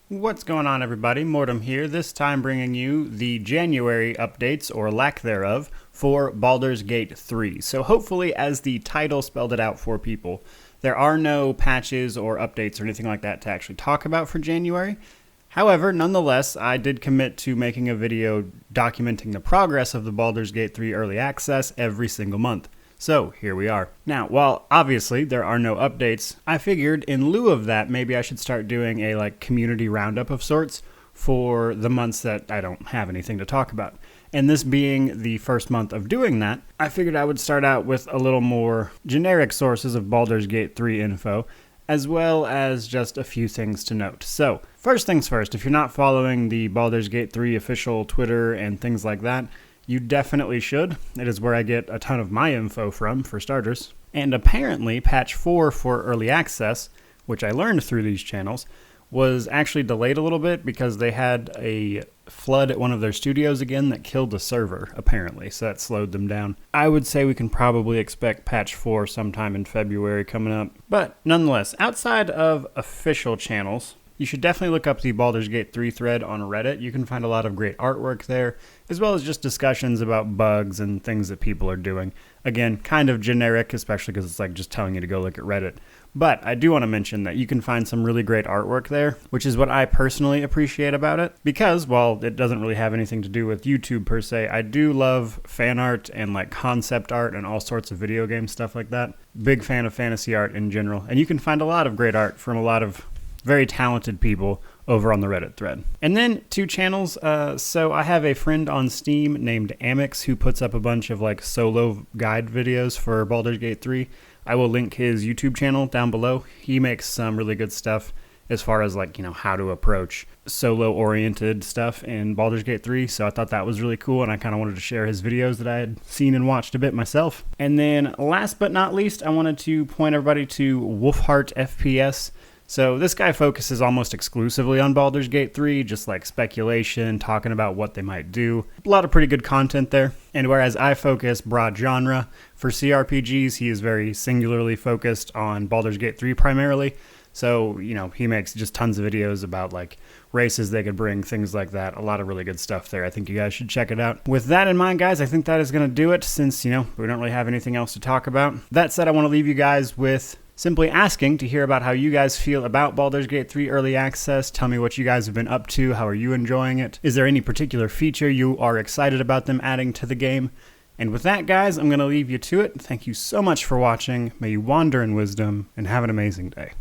What's going on, everybody? Mortem here, this time bringing you the January updates, or lack thereof, for Baldur's Gate 3. So hopefully, as the title spelled it out for people, there are no patches or updates or anything like that to actually talk about for January. However, nonetheless, I did commit to making a video documenting the progress of the Baldur's Gate 3 Early Access every single month. So, here we are. Now, while obviously there are no updates, I figured in lieu of that, maybe I should start doing a community roundup of sorts for the months that I don't have anything to talk about. And this being the first month of doing that, I figured I would start out with a little more generic sources of Baldur's Gate 3 info, as well as just a few things to note. So, first things first, if you're not following the Baldur's Gate 3 official Twitter and things like that, you definitely should. It is where I get a ton of my info from, for starters. And apparently, patch 4 for early access, which I learned through these channels, was actually delayed a little bit because they had a flood at one of their studios again that killed the server, apparently, so that slowed them down. I would say we can probably expect patch 4 sometime in February coming up. But nonetheless, outside of official channels, you should definitely look up the Baldur's Gate 3 thread on Reddit. You can find a lot of great artwork there, as well as just discussions about bugs and things that people are doing. Again, kind of generic, especially because it's just telling you to go look at Reddit. But I do want to mention that you can find some really great artwork there, which is what I personally appreciate about it. Because, while it doesn't really have anything to do with YouTube per se, I do love fan art and concept art and all sorts of video game stuff like that. Big fan of fantasy art in general. And you can find a lot of great art from a lot of very talented people over on the Reddit thread. And then 2 channels. So I have a friend on Steam named Amix who puts up a bunch of solo guide videos for Baldur's Gate 3. I will link his YouTube channel down below. He makes some really good stuff as far as how to approach solo oriented stuff in Baldur's Gate 3. So I thought that was really cool, and I kind of wanted to share his videos that I had seen and watched a bit myself. And then last but not least, I wanted to point everybody to Wolfheart FPS. So this guy focuses almost exclusively on Baldur's Gate 3, just speculation, talking about what they might do. A lot of pretty good content there. And whereas I focus broad genre for CRPGs, he is very singularly focused on Baldur's Gate 3 primarily. So, he makes just tons of videos about races they could bring, things like that. A lot of really good stuff there. I think you guys should check it out. With that in mind, guys, I think that is going to do it since, we don't really have anything else to talk about. That said, I want to leave you guys with simply asking to hear about how you guys feel about Baldur's Gate 3 Early Access. Tell me what you guys have been up to. How are you enjoying it? Is there any particular feature you are excited about them adding to the game? And with that, guys, I'm going to leave you to it. Thank you so much for watching. May you wander in wisdom, and have an amazing day.